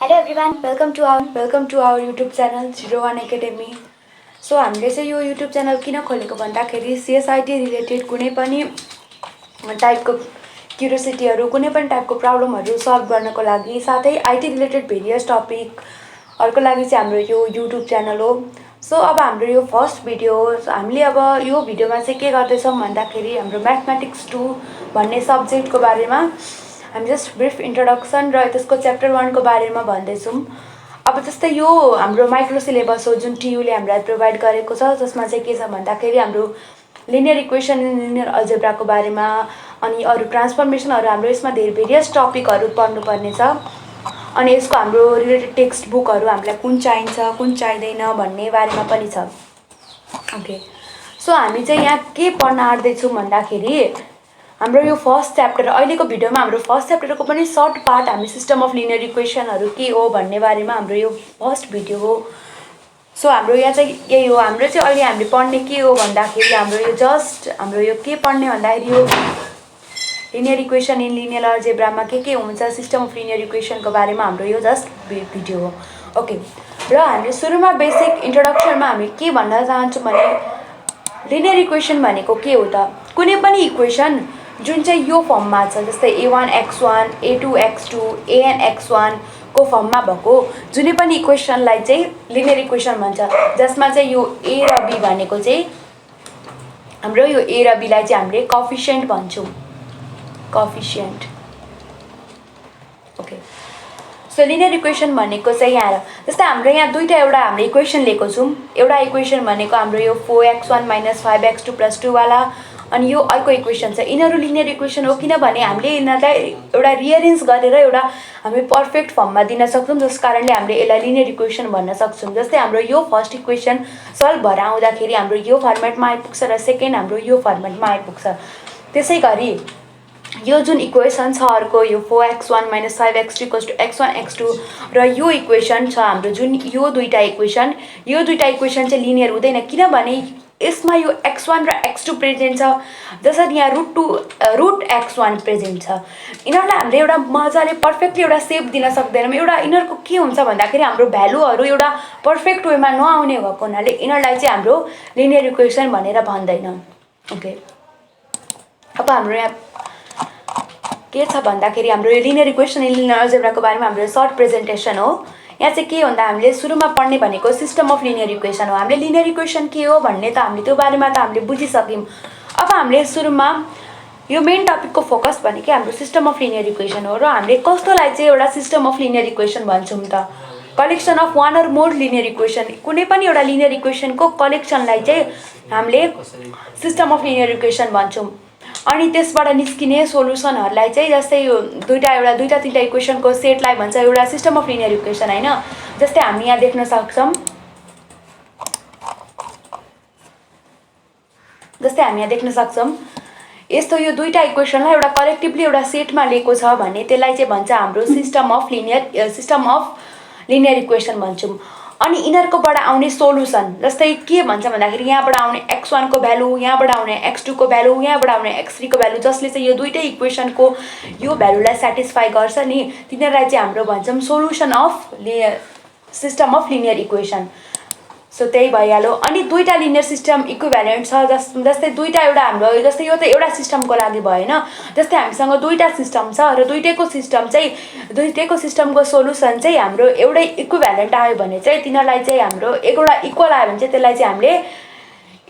Hello everyone, welcome to our YouTube channel 01 Academy. So हामीले चाहिँ यो YouTube च्यानल किन खोलेको भन्दाखेरि CSIT रिलेटेड कुनै पनि टाइपको क्युरियोसिटीहरु कुनै पनि टाइपको प्रब्लमहरु सल्भ गर्नको लागि साथै IT रिलेटेड भेरियस टपिकहरुको लागि चाहिँ हाम्रो यो YouTube च्यानल हो. सो अब हाम्रो यो फर्स्ट भिडियो हो. हामीले अब यो भिडियोमा चाहिँ के गर्दै छौं भन्दाखेरि हाम्रो म्याथमेटिक्स 2 भन्ने सब्जेक्टको बारेमा हामी जस्ट ब्रिफ इन्ट्रोडक्सन र त्यसको च्याप्टर 1 को बारेमा भन्दै छौं. अब जस्तै यो हाम्रो माइक्रो सिलेबस हो जुन TU ले हामीलाई प्रोवाइड गरेको छ जसमा चाहिँ के छ भन्दाखेरि हाम्रो लिनियर इक्वेसन लिनियर अल्जेब्राको बारेमा अनि अरु ट्रान्सफर्मेसनहरु हाम्रो यसमा धेरै भेरियस टपिकहरु पढ्नु पर्ने छ. अनि यसको हाम्रो रिलेटेड टेक्स्ट बुकहरु हामीलाई कुन चाहिन्छ कुन चाहिदैन भन्ने बारेमा पनि छ. ओके, सो हामी चाहिँ यहाँ के पढ्न आँट्दै छौं भन्दाखेरि हाम्रो यो फर्स्ट च्याप्टर अहिलेको भिडियोमा हाम्रो फर्स्ट च्याप्टरको पनि सर्ट पार्ट हामी सिस्टम अफ लिनियर इक्वेसनहरु के हो भन्ने बारेमा हाम्रो यो फर्स्ट भिडियो हो. सो हाम्रो यहाँ चाहिँ यही हो. हाम्रो चाहिँ अहिले हामीले पढ्ने के हो भन्दाखेरि हाम्रो यो जस्ट हाम्रो यो के पढ्ने भन्दाखेरि यो लिनियर इक्वेसन इन लिनियर अल्जेब्रामा के हुन्छ सिस्टम अफ लिनियर इक्वेसनको बारेमा हाम्रो यो जस्ट भिडियो हो. ओके, र हामीले सुरुमा बेसिक इन्ट्रोडक्सनमा हामी के भन्न चाहन्छौं भने लिनियर इक्वेसन भनेको के हो त? कुनै पनि इक्वेसन जुन चाहिँ यो फर्ममा छ जस्तै a1x1 a2x2 an(x1) को फर्ममा भएको जुनै पनि इक्वेसनलाई चाहिँ लिनियर इक्वेसन भन्छ. जसमा चाहिँ यो a र b भनेको चाहिँ हाम्रो यो a र b लाई चाहिँ हामीले कोएफिसिएन्ट भन्छौं. Coefficient. Okay, so linear equation भनेको चाहिँ यहाँ जस्तै हाम्रो यहाँ दुईटा एउटा हामीले इक्वेसन लिएको छौं. एउटा इक्वेसन भनेको हाम्रो यो 4x1 - 5x2 + 2 वाला अनि यो अर्को इक्वेसन छ. यिनीहरु लिनियर इक्वेसन हो किनभने हामीले यिनीहरुलाई एउटा रिअरेन्ज गरेर एउटा हामी पर्फेक्ट फर्ममा दिन सक्छौं जसकारणले हामीले यसलाई लिनियर इक्वेसन भन्न सक्छौं. जस्तै हाम्रो यो फर्स्ट इक्वेसन सल्भ भएर आउँदाखेरि हाम्रो यो फर्मेटमा आइपुग्छ र सेकेन्ड हाम्रो यो फर्मेटमा आइपुग्छ. त्यसैगरी यो जुन इक्वेसन छ अर्को यो 4x1 - 5x2 = x1 x2 र यो इक्वेसन छ हाम्रो जुन यो दुईटा इक्वेसन चाहिँ लिनियर हुँदैन किनभने यसमा यो x1 र x2 प्रेजेन्ट छ जसरी यहाँ √x1 प्रेजेन्ट छ. यिनीहरुलाई हामीले एउटा मजाले पर्फेक्टली एउटा शेप दिन सक्दैनौं. एउटा यिनीहरुको के हुन्छ भन्दाखेरि हाम्रो भ्यालुहरु एउटा पर्फेक्ट वेमा नआउने भएको हुनाले यिनीहरुलाई चाहिँ हाम्रो लिनियर इक्वेसन भनेर भन्दैन. ओके, अब हाम्रो यहाँ के छ भन्दाखेरि हाम्रो यो लिनियर इक्वेसन इन लिनियर अल्जेब्राको बारेमा हाम्रो सर्ट प्रेजेन्टेसन हो. यहाँ चाहिँ के भन्दा हामीले सुरुमा पढ्ने भनेको सिस्टम अफ लिनियर इक्वेसन हो. हामीले लिनियर इक्वेसन के हो भन्ने त हामीले त्यो बारेमा त हामीले बुझिसक्यौं. अब हामीले सुरुमा यो मेन टपिकको फोकस भनेकै हाम्रो सिस्टम अफ लिनियर इक्वेसन हो. र हामीले कस्तोलाई चाहिँ एउटा सिस्टम अफ लिनियर इक्वेसन भन्छौं त? Collection of one or more linear equation. कुनै पनि एउटा लिनियर इक्वेसनको कलेक्सनलाई चाहिँ हामीले सिस्टम अफ लिनियर इक्वेसन भन्छौं. अनि त्यसबाट निस्किने सोलुसनहरुलाई चाहिँ जस्तै यो दुईटा तीनटा इक्वेसनको सेटलाई भन्छ एउटा सिस्टम अफ लिनियर इक्वेसन हैन. जस्तै हामी यहाँ देख्न सक्छौं यस्तो यो दुईटा इक्वेसनलाई एउटा कलेक्टिभली एउटा सेटमा लिएको छ भने त्यसलाई चाहिँ भन्छ हाम्रो सिस्टम अफ लिनियर इक्वेसन भन्छौं. अनि यिनीहरुकोबाट आउने सोलुसन जस्तै के भन्छ भन्दाखेरि यहाँबाट आउने x1 को भ्यालु यहाँबाट आउने x2 को भ्यालु यहाँबाट आउने x3 को भ्यालु जसले चाहिँ यो दुईटै इक्वेसनको यो भ्यालुलाई स्याटिस्फाई गर्छ नि तिनीहरुलाई चाहिँ हाम्रो भन्छौं solution of system of linear equation. So त्यही भइहाल्यो. अनि दुईटा लिनियर सिस्टम इक्विभ्यालेन्ट छ जस्तै दुईटा एउटा हाम्रो जस्तै यो त एउटा सिस्टमको लागि भएन. जस्तै हामीसँग दुईटा सिस्टम छ र दुईटैको सिस्टमको सोलुसन चाहिँ हाम्रो एउटै इक्विभ्यालेन्ट आयो भने चाहिँ तिनीहरुलाई चाहिँ हाम्रो एउटा इक्वल आयो भने चाहिँ त्यसलाई चाहिँ हामीले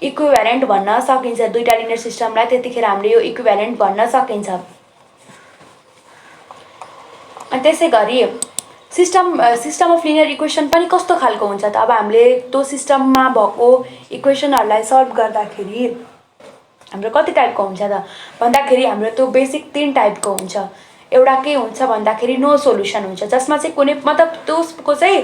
इक्विभ्यालेन्ट भन्न सकिन्छ. दुईटा लिनियर सिस्टमलाई त्यतिखेर हामीले यो इक्विभ्यालेन्ट भन्न सकिन्छ. अनि त्यसैगरी सिस्टम अफ लिनियर इक्वेसन पनि कस्तो खालको हुन्छ त? अब हामीले त्यो सिस्टममा भएको इक्वेसनहरुलाई सल्भ गर्दाखेरि हाम्रो कति टाइपको हुन्छ त भन्दाखेरि हाम्रो त्यो बेसिक 3 टाइपको हुन्छ. एउटा के हुन्छ भन्दाखेरि नो सोलुसन हुन्छ जसमा चाहिँ कुनै मतलब त्यसको चाहिँ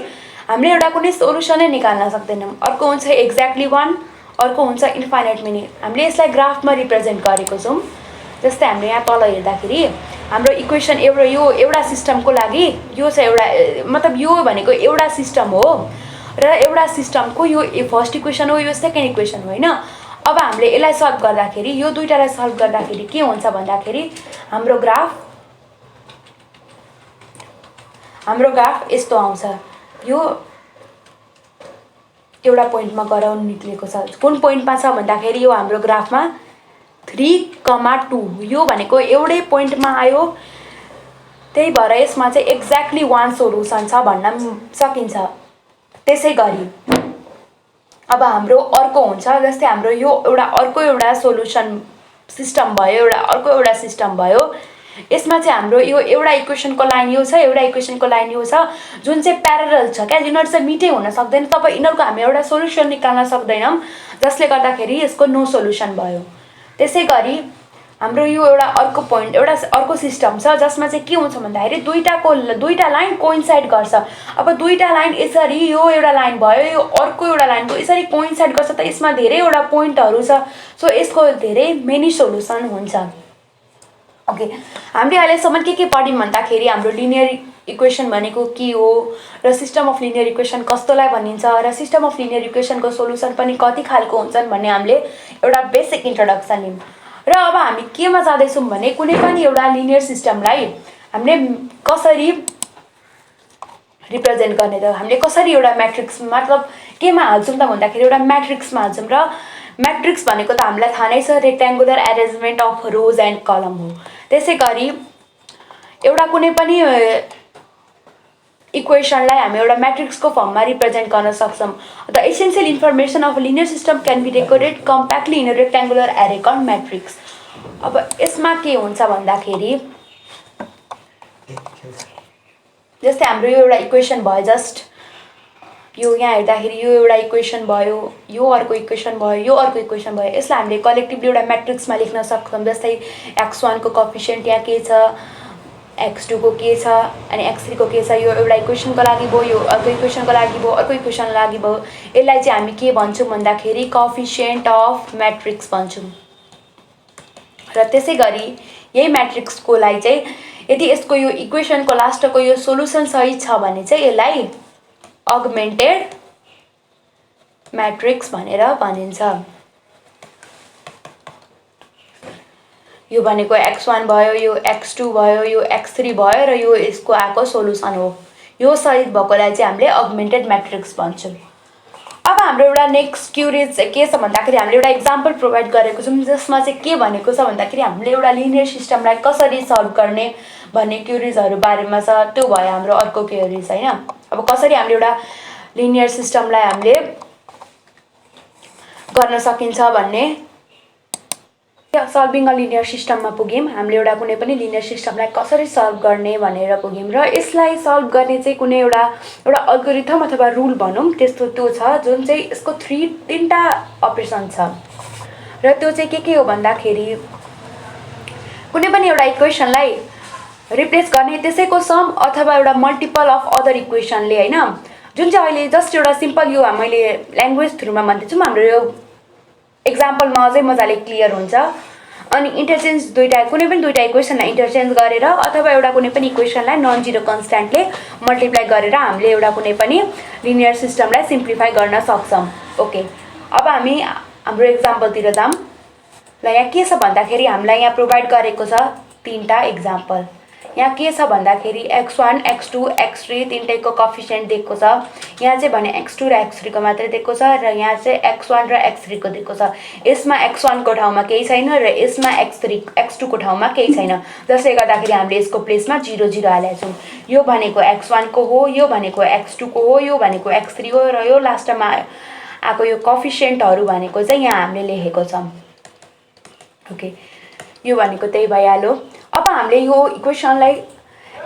हामीले एउटा कुनै सोलुसनै निकाल्न सक्दैनौं. अर्को हुन्छ एक्ज्याक्टली 1, अर्को हुन्छ इन्फाइनाइट मेनी. हामीले यसलाई ग्राफमा रिप्रेजेन्ट गरेको छौं. जस्तै हामीले यहाँ तल हेर्दाखेरि हाम्रो इक्वेसन एउटा सिस्टमको लागि यो चाहिँ एउटा मतलब यो भनेको एउटा सिस्टम हो र एउटा सिस्टमको यो फर्स्ट इक्वेसन हो यो सेकेन्ड इक्वेसन हो हैन. अब हामीले यसलाई सल्भ गर्दाखेरि यो दुईटालाई सल्भ गर्दाखेरि के हुन्छ भन्दाखेरि हाम्रो ग्राफ हाम्रो ग्राफ यस्तो आउँछ। यो एउटा पोइन्टमा गराउन निक्लेको छ। कुन पोइन्टमा छ भन्दाखेरि यो हाम्रो ग्राफमा 3,2 यो भनेको एउटै पोइन्टमा आयो। त्यही भएर यसमा चाहिँ एक्ज्याक्टली 1 सोलुसन छ भन्न सकिन्छ। त्यसै गरी अब हाम्रो अर्को हुन्छ, जस्तै हाम्रो यो अर्को एउटा सोलुसन सिस्टम भयो, अर्को एउटा सिस्टम भयो। यसमा चाहिँ हाम्रो यो एउटा इक्वेसनको लाइन यो छ, एउटा इक्वेसनको लाइन यो छ, जुन चाहिँ प्यारलल छ क्या। यिनीहरू चाहिँ मिटै हुन सक्दैन। तपाईँ यिनीहरूको हामी एउटा सोल्युसन निकाल्न सक्दैनौँ, जसले गर्दाखेरि यसको नो सोल्युसन भयो। त्यसै गरी हाम्रो यो अर्को पोइन्ट अर्को सिस्टम छ, जसमा चाहिँ के हुन्छ भन्दाखेरि दुईटा लाइन कोइन्साइड गर्छ। अब दुईटा लाइन यसरी यो एउटा लाइन भयो, यो अर्को एउटा लाइनको यसरी कोइन्साइड गर्छ, त यसमा धेरैवटा पोइन्टहरू छ। सो यसको धेरै मेनी सोल्युसन हुन्छ। ओके, हामीले अहिलेसम्म के पढ्यौँ भन्दाखेरि हाम्रो लिनियर इक्वेसन भनेको के हो र सिस्टम अफ लिनियर इक्वेसन कस्तोलाई भनिन्छ र सिस्टम अफ लिनियर इक्वेसनको सोल्युसन पनि कति खालको हुन्छन् भन्ने हामीले एउटा बेसिक इन्ट्रोडक्सन लियौँ। र अब हामी केमा जाँदैछौँ भने कुनै पनि एउटा लिनियर सिस्टमलाई हामीले कसरी रिप्रेजेन्ट गर्ने त हामीले कसरी एउटा म्याट्रिक्स मतलब केमा हाल्छौँ त भन्दाखेरि एउटा म्याट्रिक्समा हाल्छौँ। र म्याट्रिक्स भनेको त हामीलाई थाहा नै छ, rectangular arrangement of rows and column हो। त्यसै गरी एउटा कुनै पनि इक्वेसनलाई हामी एउटा म्याट्रिक्सको फर्ममा रिप्रेजेन्ट गर्न सक्छौँ। The essential information of linear system can be recorded compactly in a rectangular array called matrix. अब यसमा के हुन्छ भन्दाखेरि जस्तै हाम्रो यो एउटा इक्वेसन भयो, जस्ट यो यहाँ हेर्दाखेरि यो एउटा इक्वेसन भयो, यो अर्को इक्वेसन भयो, यो अर्को इक्वेसन भयो। यसलाई हामीले कलेक्टिभली एउटा म्याट्रिक्समा लेख्न सक्छौँ। जस्तै x1 को कोएफिसिएन्ट यहाँ के छ, x2 को के छ, अनि x3 को के छ। यो एउटा इक्वेसनको लागि भयो, यो अर्को इक्वेसनको लागि भयो, अर्को इक्वेसनको लागि भयो। यसलाई चाहिँ हामी के भन्छौँ भन्दाखेरि कोएफिसिएन्ट अफ म्याट्रिक्स भन्छौँ। र त्यसै गरी यही म्याट्रिक्सको लागि चाहिँ यदि यसको यो इक्वेसनको लास्टको यो सोलुसन सही छ भने चाहिँ यसलाई अगमेन्टेड म्याट्रिक्स भनेर भनिन्छ। यो भनेको x1 भयो, यो x2 भयो, यो x3 भयो र यो यसको आएको सोलुसन हो। यो सही भएकोलाई चाहिँ हामीले अगमेन्टेड म्याट्रिक्स भन्छौँ। अब हाम्रो एउटा नेक्स्ट क्युरिज के छ भन्दाखेरि हामीले एउटा इक्जाम्पल प्रोभाइड गरेको छौँ, जसमा चाहिँ के भनेको छ भन्दाखेरि हामीले एउटा लिनियर सिस्टमलाई कसरी सल्भ गर्ने भन्ने क्युरिजहरू बारेमा छ। त्यो भयो हाम्रो अर्को क्युरिज होइन। अब कसरी हामीले एउटा लिनियर सिस्टमलाई हामीले गर्न सकिन्छ भन्ने सल्भिङ अ लिनियर सिस्टममा पुग्यौँ। हामीले एउटा कुनै पनि लिनियर सिस्टमलाई कसरी सल्भ गर्ने भनेर पुग्यौँ र यसलाई सल्भ गर्ने चाहिँ कुनै एउटा अल्गोरिथम अथवा रुल भनौँ त्यस्तो त्यो छ, जुन चाहिँ यसको तीनटा अपरेसन छ। र त्यो चाहिँ के हो भन्दाखेरि कुनै पनि एउटा इक्वेसनलाई रिप्लेस गर्ने त्यसैको सम अथवा एउटा मल्टिपल अफ अदर इक्वेसनले होइन, जुन चाहिँ अहिले जस्ट एउटा सिम्पल यो मैले ल्याङ्ग्वेज थ्रुमा भन्दैछु। हाम्रो यो एक्जाम्पलमा अझै मजाले क्लियर हुन्छ। अनि इन्टरचेन्ज कुनै पनि दुईटा इक्वेसनलाई इन्टरचेन्ज गरेर अथवा एउटा कुनै पनि इक्वेसनलाई नन जिरो कन्स्ट्यान्टले मल्टिप्लाई गरेर हामीले एउटा कुनै पनि लिनियर सिस्टमलाई सिम्प्लिफाई गर्न सक्छौँ। ओके, अब हामी हाम्रो एक्जाम्पलतिर जाऊँ। ल यहाँ के छ भन्दाखेरि हामीलाई यहाँ प्रोभाइड गरेको छ तीनटा एक्जाम्पल। यहाँ के छ भन्दाखेरि x1, x2, x3 तीनटैको कोएफिसिएन्ट दिएको छ। यहाँ चाहिँ भने x2 र x3 को मात्रै दिएको छ र यहाँ चाहिँ x1 र x3 को दिएको छ। यसमा x1 को ठाउँमा केही छैन र यसमा x2 को ठाउँमा केही छैन, जसले गर्दाखेरि हामीले यसको प्लेसमा 0 0 हालेका छौँ। यो भनेको x1 को हो, यो भनेको x2 को हो, यो भनेको x3 हो र यो लास्टमा आएको यो कोएफिसिएन्टहरू भनेको चाहिँ यहाँ हामीले लेखेको छौँ। ओके, यो भनेको त्यही भइहाल्यो। अब हामीले यो इक्वेसनलाई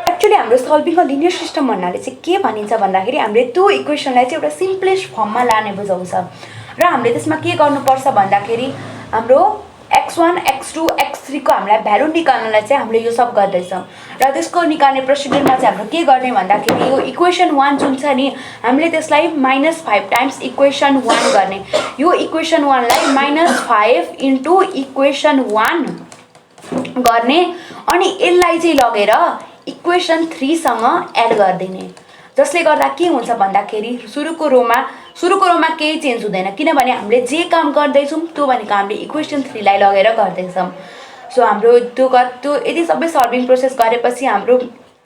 एक्चुअली हाम्रो सल्भिङ अ लिनियर सिस्टम भन्नाले चाहिँ के भनिन्छ भन्दाखेरि हामीले त्यो इक्वेसनलाई चाहिँ एउटा सिम्पलेस्ट फर्ममा लाने बुझाउँछ। र हामीले त्यसमा के गर्नुपर्छ भन्दाखेरि हाम्रो x1, x2, x3 को हामीलाई भ्यालु निकाल्नलाई चाहिँ हामीले यो सब गर्दैछौँ। र त्यसको निकाल्ने प्रोसिड्युरमा चाहिँ हाम्रो के गर्ने भन्दाखेरि यो इक्वेसन 1 जुन छ नि, हामीले त्यसलाई -5 टाइम्स इक्वेसन 1 गर्ने। यो इक्वेसन 1 लाई -5 इन्टु इक्वेसन 1 गर्ने अनि यसलाई चाहिँ लगेर इक्वेसन 3 सँग एड गरिदिने। जसले गर्दा के हुन्छ भन्दाखेरि सुरुको रोमा केही चेन्ज हुँदैन, किनभने हामीले जे काम गर्दैछौँ त्यो भनेको हामीले इक्वेसन 3 लाई लगेर गर्दैछौँ। सो हाम्रो त्यो यदि सबै सल्भिङ प्रोसेस गरेपछि हाम्रो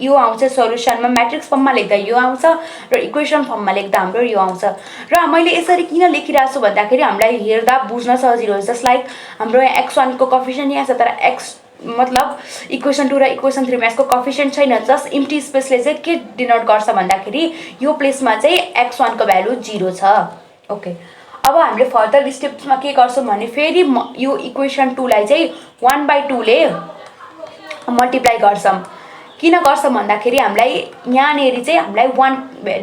यो आउँछ सल्युसनमा म्याट्रिक्स फर्ममा लेख्दा यो आउँछ र इक्वेसन फर्ममा लेख्दा हाम्रो यो आउँछ। र मैले यसरी किन लेखिरहेको छु भन्दाखेरि हामीलाई हेर्दा बुझ्न सजिलो हुन्छ। जस्ट लाइक हाम्रो यहाँ x1 को कोएफिसिएन्ट यहाँ छ तर x मतलब इक्वेसन 2 र इक्वेसन 3 मा यसको कोएफिसिएन्ट छैन। जस्ट इम्प्टी स्पेसले चाहिँ के डिनोट गर्छ भन्दाखेरि यो प्लेसमा चाहिँ x1 को भ्यालु 0 छ। ओके, अब हामीले फर्दर स्टेप्समा के गर्छौँ भने फेरि यो इक्वेसन 2 लाई चाहिँ 1/2 ले मल्टिप्लाई गर्छौँ। किन गर्छौँ भन्दाखेरि हामीलाई यहाँनेरि चाहिँ हामीलाई 1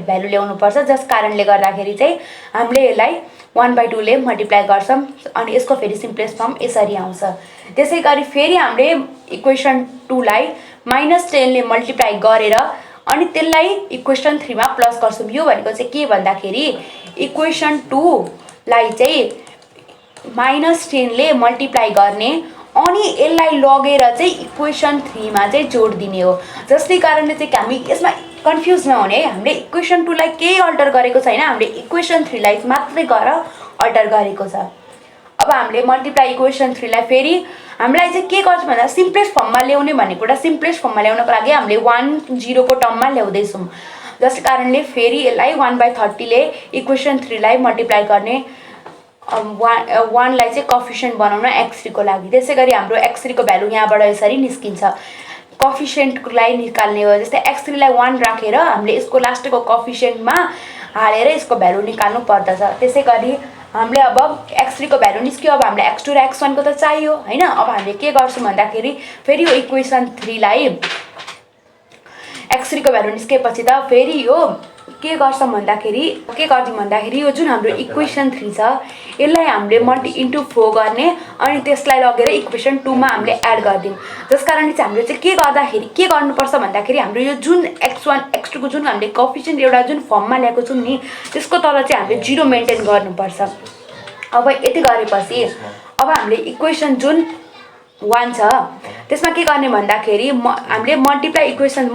भ्यालु ल्याउनु पर्छ, जस कारणले गर्दाखेरि चाहिँ हामीले यसलाई 1/2 ले मल्टिप्लाई गर्छौँ अनि यसको फेरि सिम्पलेस्ट फर्म यसरी आउँछ। त्यसै गरी फेरि हामीले इक्वेसन 2 लाई -10 ले मल्टिप्लाई गरेर अनि त्यसलाई इक्वेसन 3 मा प्लस गर्छौँ। यो भनेको चाहिँ के भन्दाखेरि इक्वेसन 2 लाई चाहिँ -10 ले मल्टिप्लाई गर्ने अनि यसलाई लगेर चाहिँ इक्वेसन 3 मा चाहिँ जोड दिने हो। जसले कारणले चाहिँ हामी यसमा कन्फ्युज नहुने, हामीले इक्वेसन 2 लाई केही अल्टर गरेको छैन, हामीले इक्वेसन 3 लाई मात्रै गरेर अल्टर गरेको छ। अब हामीले मल्टिप्लाई इक्वेसन 3 लाई फेरि हामीलाई चाहिँ के गर्छ भन्दा सिम्पलेस्ट फर्ममा ल्याउने भनेको एउटा सिम्पलेस्ट फर्ममा ल्याउनको लागि हामीले 1 0 को टर्ममा ल्याउँदैछौँ। जस कारणले फेरि यसलाई 1/30 ले इक्वेसन 3 लाई मल्टिप्लाई गर्ने 1 लाई चाहिँ कोएफिसिएन्ट बनाउन x3 को लागि। त्यसै गरी हाम्रो x3 को भ्यालु यहाँबाट यसरी निस्किन्छ। कोएफिसिएन्टलाई निकाल्ने हो, जस्तै x3 लाई 1 राखेर हामीले यसको लास्टको कोएफिसिएन्टमा हालेर यसको भ्यालु निकाल्नु पर्दछ। त्यसै गरी हामीले अब x3 को भ्यालु निस्क्यो, अब हामीले x2 र x1 को त चाहियो हैन। अब हामीले के गर्छौँ भन्दाखेरि फेरि यो इक्वेसन 3 लाई x3 को भ्यालु निस्केपछि त फेरि यो के गर्छौँ भन्दाखेरि यो जुन हाम्रो इक्वेसन 3 छ यसलाई हामीले मल्टी इन्टु 4 गर्ने अनि त्यसलाई लगेर इक्वेसन 2 मा हामीले एड गरिदिउँ। जस कारणले चाहिँ हामीले चाहिँ के गर्नुपर्छ भन्दाखेरि हाम्रो यो जुन x1 x2 को जुन हामीले कोएफिसिएन्ट एउटा जुन फर्ममा ल्याएको छौँ नि त्यसको तल चाहिँ हामीले 0 मेन्टेन गर्नुपर्छ। अब यति गरेपछि अब हामीले इक्वेसन जुन 1 छ त्यसमा के गर्ने भन्दाखेरि हामीले मल्टिप्लाई इक्वेसन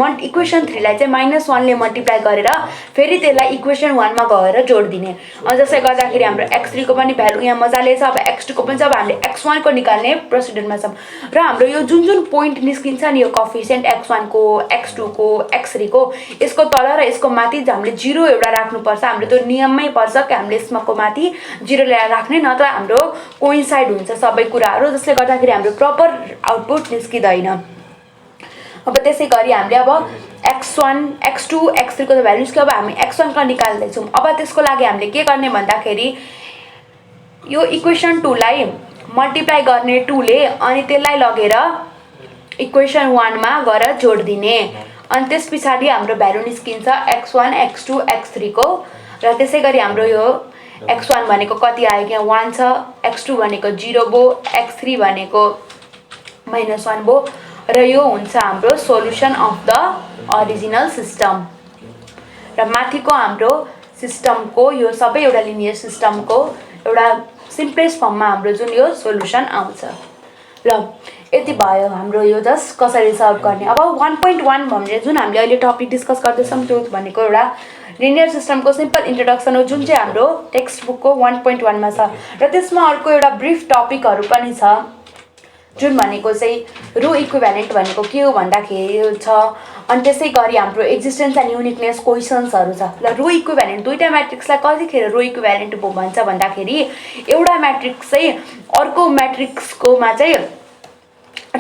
3 लाई चाहिँ -1 ले मल्टिप्लाई गरेर फेरि त्यसलाई इक्वेसन 1 मा गएर जोड दिने। अनि जसले गर्दाखेरि हाम्रो x3 को पनि भ्यालु यहाँ मजाले छ। अब x2 को पनि छ, अब हामीले x1 को निकाल्ने प्रोसिडरमा छौँ र हाम्रो यो जुन पोइन्ट निस्किन्छ नि यो कोएफिसिएन्ट x1 को x2 को x3 को यसको तल र यसको माथि हामीले 0 एउटा राख्नुपर्छ। हाम्रो त्यो नियममै पर्छ कि हामीले यसमाको माथि 0 ल्याएर राख्ने, नत्र हाम्रो कोइन्साइड हुन्छ सबै कुराहरू, जसले गर्दाखेरि हाम्रो प्रपर आउटपुट निस्किँदैन। अब त्यसै गरी हामीले अब x1 x2 x3 को भ्यालु निस्क्यो। अब हामी x1 को निकाल्दैछौँ। अब त्यसको लागि हामीले के गर्ने भन्दाखेरि यो इक्वेसन 2 लाई मल्टिप्लाई गर्ने 2 ले अनि त्यसलाई लगेर इक्वेसन 1 मा गएर जोड दिने अनि त्यस पछाडि हाम्रो भ्यालु निस्किन्छ x1 x2 x3 को। र त्यसै गरी हाम्रो यो x1 भनेको कति आयो यहाँ 1 छ, x2 भनेको 0 भयो, x3 भनेको -1 भयो र यो हुन्छ हाम्रो solution of the original system. र माथिको हाम्रो सिस्टमको यो सबै एउटा लिनियर सिस्टमको एउटा सिम्पलेस्ट फर्ममा हाम्रो जुन यो सोल्युसन आउँछ। ल यति भयो हाम्रो यो जस्ट कसरी सल्भ गर्ने। अब 1.1 भन्ने जुन हामीले अहिले टपिक डिस्कस गर्दैछौँ त्यो भनेको एउटा लिनियर सिस्टमको सिम्पल इन्ट्रोडक्सन हो जुन चाहिँ हाम्रो टेक्स्ट बुकको 1.1 मा छ। र त्यसमा अर्को एउटा ब्रिफ टपिकहरू पनि छ जुन भनेको चाहिँ रो इक्विभ्यालेन्ट भनेको के हो भन्दाखेरि छ। अनि त्यसै गरी हाम्रो एक्जिस्टेन्स एन्ड युनिकनेस क्वेसन्सहरू छ। ल रो इक्विभ्यालेन्ट दुईटा म्याट्रिक्सलाई कतिखेर रो इक्विभ्यालेन्ट भन्छ भन्दाखेरि एउटा म्याट्रिक्स चाहिँ अर्को म्याट्रिक्सकोमा चाहिँ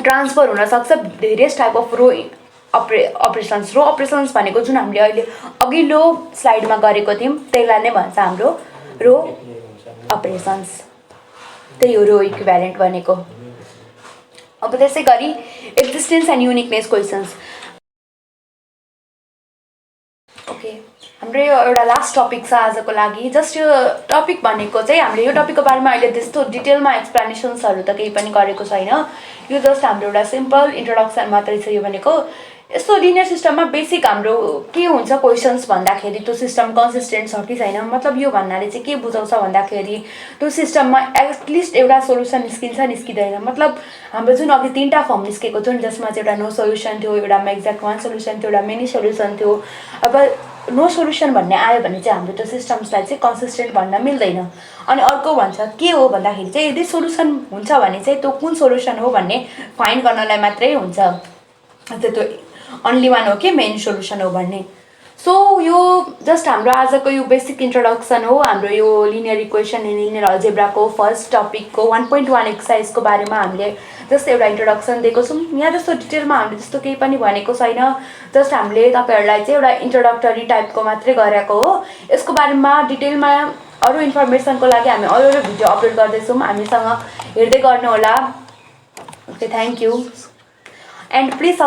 ट्रान्सफर हुन सक्छ various type of row operations. Row operations भनेको जुन हामीले अहिले अघिल्लो स्लाइडमा गरेको थियौँ त्यसलाई नै भन्छ हाम्रो रो अपरेसन्स, त्यही हो रो इक्विभ्यालेन्ट भनेको। अब त्यसै गरी existence and uniqueness questions. Okay, हाम्रो यो एउटा लास्ट टपिक छ आजको लागि। जस्ट यो टपिक भनेको चाहिँ हामीले यो टपिकको बारेमा अहिले त्यस्तो डिटेलमा एक्सप्लेनेसन्सहरू त केही पनि गरेको छैन, यो जस्ट हाम्रो एउटा सिम्पल इन्ट्रोडक्सन मात्रै छ। यो भनेको यस्तो लिनियर सिस्टममा बेसिक हाम्रो के हुन्छ क्वेसन्स भन्दाखेरि त्यो सिस्टम कन्सिस्टेन्ट छ कि छैन, मतलब यो भन्नाले चाहिँ के बुझाउँछ भन्दाखेरि त्यो सिस्टममा एटलिस्ट एउटा सोल्युसन निस्किँदैन। मतलब हाम्रो जुन अघि 3टा फर्म निस्केको थियो जसमा चाहिँ एउटा नो सोल्युसन थियो, एउटामा एक्ज्याक्ट 1 सोल्युसन थियो, एउटा मेनी सोल्युसन थियो। अब नो सोल्युसन भन्ने आयो भने चाहिँ हाम्रो त्यो सिस्टम्सलाई चाहिँ कन्सिस्टेन्ट भन्न मिल्दैन। अनि अर्को भन्छ के हो भन्दाखेरि चाहिँ यदि सोल्युसन हुन्छ भने चाहिँ त्यो कुन सोल्युसन हो भन्ने फाइन्ड गर्नलाई मात्रै हुन्छ। त्यो अन्ली वान हो कि मेन सोल्युसन हो भन्ने। सो यो जस्ट हाम्रो आजको यो बेसिक इन्ट्रोडक्सन हो हाम्रो यो लिनियर इक्वेसन एन्ड लिनियर अल्जेब्राको फर्स्ट टपिकको 1.1 एक्सर्साइजको बारेमा हामीले जस्ट एउटा इन्ट्रोडक्सन दिएको छौँ। यहाँ जस्तो डिटेलमा हामीले त्यस्तो केही पनि भनेको छैन, जस्ट हामीले तपाईँहरूलाई चाहिँ एउटा इन्ट्रोडक्टरी टाइपको मात्रै गरेको हो। यसको बारेमा डिटेलमा अरू इन्फर्मेसनको लागि हामी अरू भिडियो अपलोड गर्दैछौँ, हामीसँग हेर्दै गर्नुहोला। Okay, thank you and please